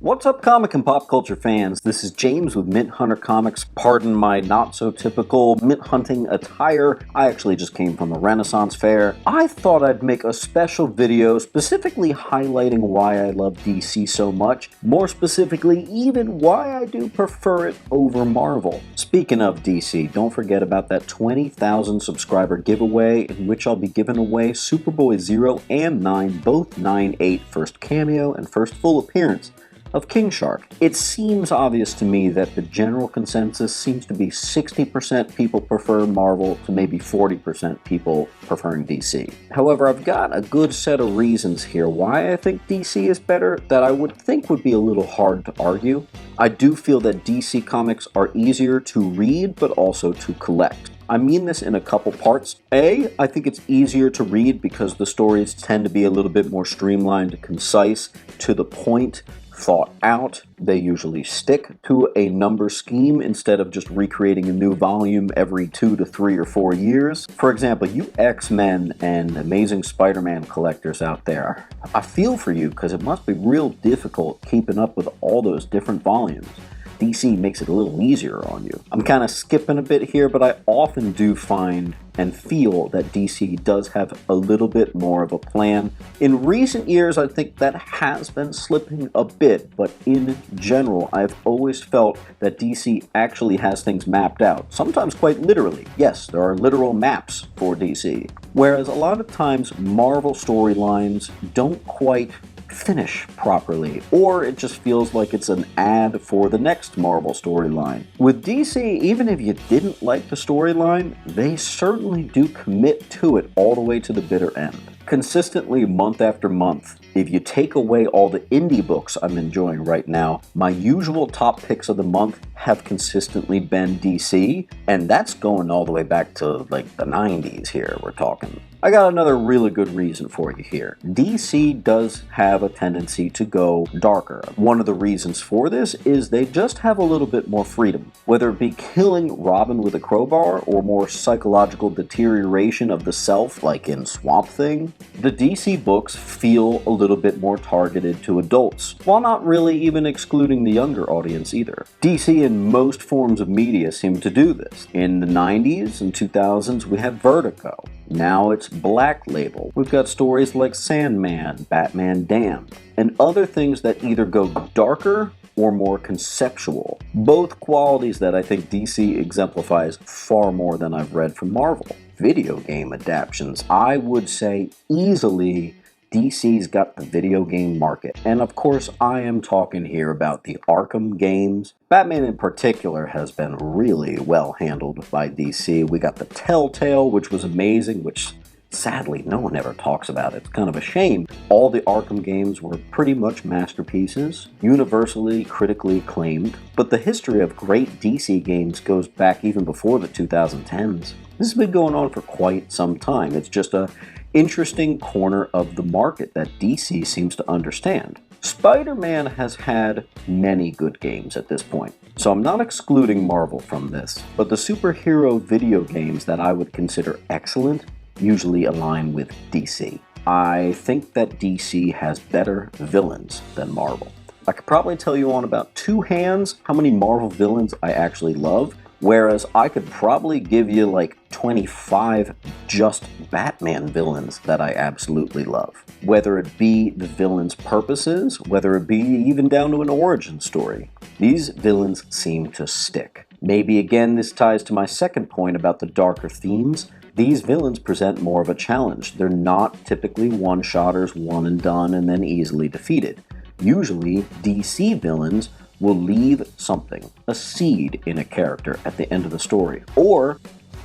What's up, comic and pop culture fans? This is James with Mint Hunter Comics. Pardon my not-so-typical mint hunting attire. I actually just came from a Renaissance fair. I thought I'd make a special video specifically highlighting why I love DC so much. More specifically, even why I do prefer it over Marvel. Speaking of DC, don't forget about that 20,000 subscriber giveaway in which I'll be giving away Superboy 0 and 9, both 9/8 first cameo and first full appearance of King Shark. It seems obvious to me that the general consensus seems to be 60% people prefer Marvel to maybe 40% people preferring DC. However, I've got a good set of reasons here why I think DC is better that I would think would be a little hard to argue. I do feel that DC comics are easier to read but also to collect. I mean this in a couple parts. A, I think it's easier to read because the stories tend to be a little bit more streamlined, concise, to the point, thought out. They usually stick to a number scheme instead of just recreating a new volume every 2 to 3 or 4 years. For example, you X-Men and Amazing Spider-Man collectors out there, I feel for you because it must be real difficult keeping up with all those different volumes. DC makes it a little easier on you. I'm kind of skipping a bit here, but I often do find and feel that DC does have a little bit more of a plan. In recent years, I think that has been slipping a bit, but in general, I've always felt that DC actually has things mapped out, sometimes quite literally. Yes, there are literal maps for DC. Whereas a lot of times, Marvel storylines don't quite finish properly, or it just feels like it's an ad for the next Marvel storyline. With DC, even if you didn't like the storyline, they certainly do commit to it all the way to the bitter end. Consistently, month after month. If you take away all the indie books I'm enjoying right now, my usual top picks of the month have consistently been DC, and that's going all the way back to like the 90s here, we're talking. I got another really good reason for you here. DC does have a tendency to go darker. One of the reasons for this is they just have a little bit more freedom. Whether it be killing Robin with a crowbar or more psychological deterioration of the self like in Swamp Thing, the DC books feel a little bit more targeted to adults, while not really even excluding the younger audience either. DC in most forms of media seem to do this. In the 90s and 2000s, we had Vertigo. Now it's Black Label. We've got stories like Sandman, Batman Damned, and other things that either go darker or more conceptual. Both qualities that I think DC exemplifies far more than I've read from Marvel. Video game adaptations, I would say easily DC's got the video game market. And of course, I am talking here about the Arkham games. Batman in particular has been really well handled by DC. We got the Telltale, which was amazing, which sadly no one ever talks about. It's kind of a shame. All the Arkham games were pretty much masterpieces, universally critically acclaimed. But the history of great DC games goes back even before the 2010s. This has been going on for quite some time. It's just a interesting corner of the market that DC seems to understand. Spider-Man has had many good games at this point, so I'm not excluding Marvel from this, but the superhero video games that I would consider excellent usually align with DC. I think that DC has better villains than Marvel. I could probably tell you on about 2 hands how many Marvel villains I actually love, whereas I could probably give you like 25 just Batman villains that I absolutely love. Whether it be the villain's purposes, whether it be even down to an origin story. These villains seem to stick. Maybe again this ties to my second point about the darker themes. These villains present more of a challenge. They're not typically one-shotters, one and done, and then easily defeated. Usually, DC villains will leave something, a seed in a character at the end of the story, or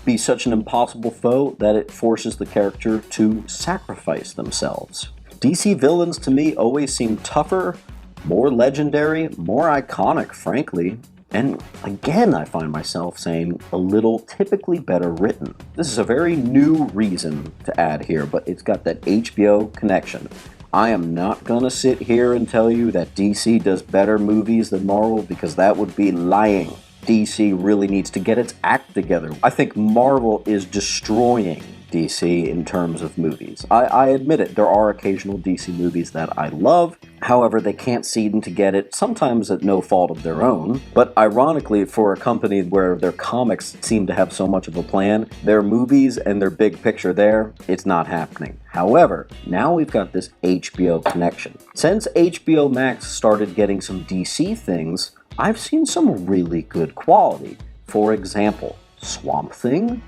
be such an impossible foe that it forces the character to sacrifice themselves. DC villains to me always seem tougher, more legendary, more iconic, frankly, and again I find myself saying a little typically better written. This is a very new reason to add here, but it's got that HBO connection. I am not going to sit here and tell you that DC does better movies than Marvel because that would be lying. DC really needs to get its act together. I think Marvel is destroying DC in terms of movies. I admit it, there are occasional DC movies that I love. However, they can't seem to get it, sometimes at no fault of their own. But ironically, for a company where their comics seem to have so much of a plan, their movies and their big picture there, it's not happening. However, now we've got this HBO connection. Since HBO Max started getting some DC things, I've seen some really good quality. For example, Swamp Thing,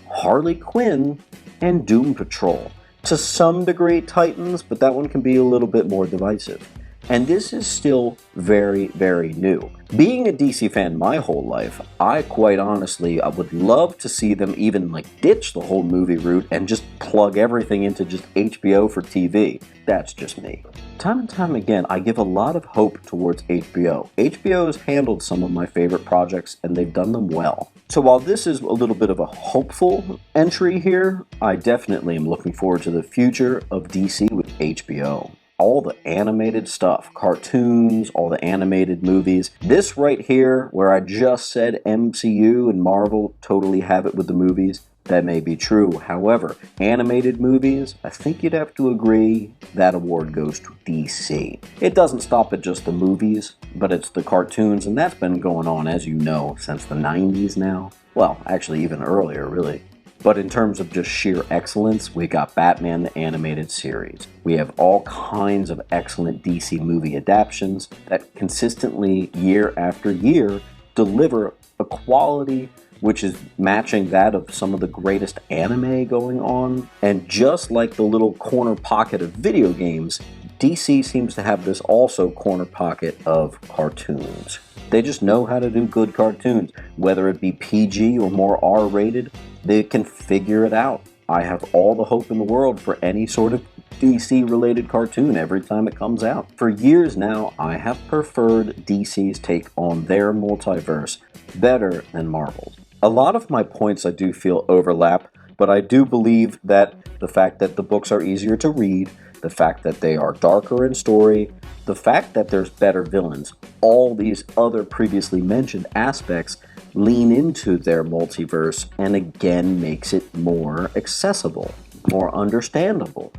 Harley Quinn, and Doom Patrol. To some degree, Titans, but that one can be a little bit more divisive. And this is still very, very new. Being a DC fan my whole life, I quite honestly, I would love to see them even ditch the whole movie route and just plug everything into just HBO for TV. That's just me. Time and time again, I give a lot of hope towards HBO. HBO has handled some of my favorite projects and they've done them well. So while this is a little bit of a hopeful entry here, I definitely am looking forward to the future of DC with HBO. All the animated stuff, cartoons, all the animated movies. This right here, where I just said MCU and Marvel totally have it with the movies, that may be true. However, animated movies, I think you'd have to agree that award goes to DC. It doesn't stop at just the movies, but it's the cartoons, and that's been going on, as you know, since the 90s now. Well, actually even earlier, really. But in terms of just sheer excellence, we got Batman the Animated Series. We have all kinds of excellent DC movie adaptations that consistently, year after year, deliver a quality which is matching that of some of the greatest anime going on. And just like the little corner pocket of video games, DC seems to have this also corner pocket of cartoons. They just know how to do good cartoons. Whether it be PG or more R-rated, they can figure it out. I have all the hope in the world for any sort of DC-related cartoon every time it comes out. For years now, I have preferred DC's take on their multiverse better than Marvel's. A lot of my points I do feel overlap, but I do believe that the fact that the books are easier to read, the fact that they are darker in story, the fact that there's better villains, all these other previously mentioned aspects lean into their multiverse and again makes it more accessible, more understandable,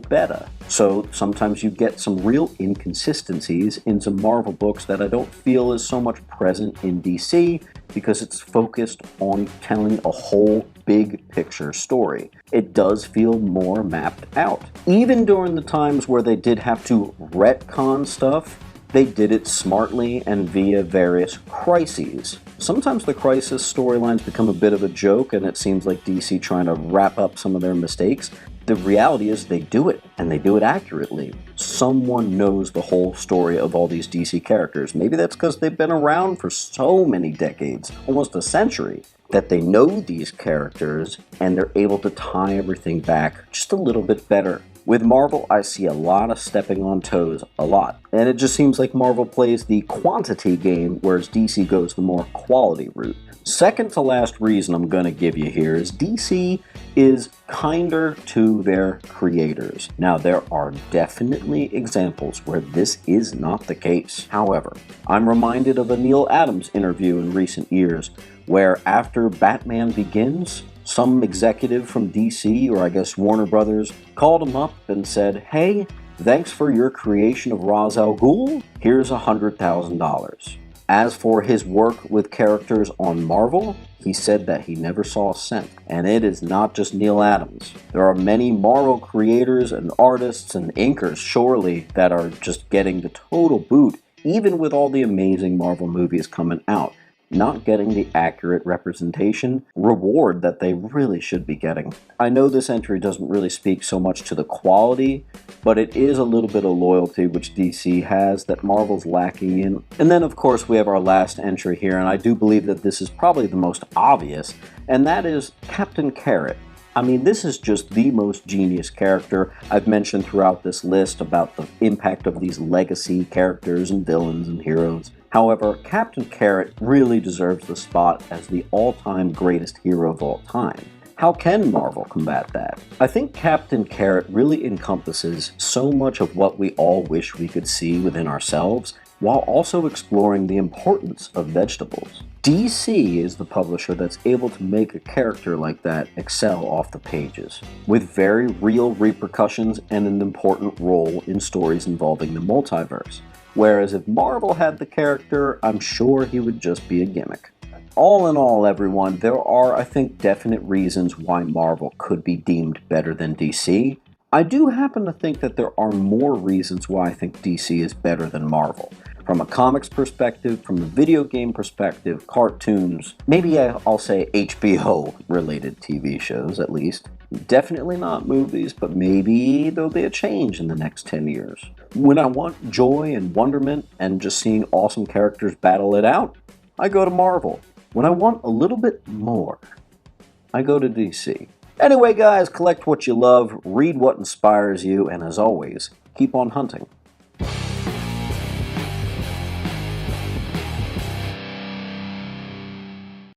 better. So sometimes you get some real inconsistencies in some Marvel books that I don't feel is so much present in DC because it's focused on telling a whole big picture story. It does feel more mapped out. Even during the times where they did have to retcon stuff, they did it smartly and via various crises. Sometimes the crisis storylines become a bit of a joke and it seems like DC trying to wrap up some of their mistakes. The reality is they do it, and they do it accurately. Someone knows the whole story of all these DC characters. Maybe that's because they've been around for so many decades, almost a century, that they know these characters and they're able to tie everything back just a little bit better. With Marvel, I see a lot of stepping on toes, a lot. And it just seems like Marvel plays the quantity game, whereas DC goes the more quality route. Second to last reason I'm going to give you here is DC is kinder to their creators. Now, there are definitely examples where this is not the case. However, I'm reminded of a Neil Adams interview in recent years where after Batman Begins, some executive from DC, or I guess Warner Brothers, called him up and said, "Hey, thanks for your creation of Ra's al Ghul. Here's $100,000. As for his work with characters on Marvel, he said that he never saw a cent. And it is not just Neil Adams. There are many Marvel creators and artists and inkers, surely, that are just getting the total boot, even with all the amazing Marvel movies coming out. Not getting the accurate representation, reward that they really should be getting. I know this entry doesn't really speak so much to the quality, but it is a little bit of loyalty which DC has that Marvel's lacking in. And then of course we have our last entry here, and I do believe that this is probably the most obvious, and that is Captain Carrot. I mean, this is just the most genius character. I've mentioned throughout this list about the impact of these legacy characters and villains and heroes. However, Captain Carrot really deserves the spot as the all-time greatest hero of all time. How can Marvel combat that? I think Captain Carrot really encompasses so much of what we all wish we could see within ourselves, while also exploring the importance of vegetables. DC is the publisher that's able to make a character like that excel off the pages, with very real repercussions and an important role in stories involving the multiverse. Whereas if Marvel had the character, I'm sure he would just be a gimmick. All in all, everyone, there are, I think, definite reasons why Marvel could be deemed better than DC. I do happen to think that there are more reasons why I think DC is better than Marvel. From a comics perspective, from a video game perspective, cartoons, maybe I'll say HBO-related TV shows at least. Definitely not movies, but maybe there'll be a change in the next 10 years. When I want joy and wonderment and just seeing awesome characters battle it out, I go to Marvel. When I want a little bit more, I go to DC. Anyway, guys, collect what you love, read what inspires you, and as always, keep on hunting.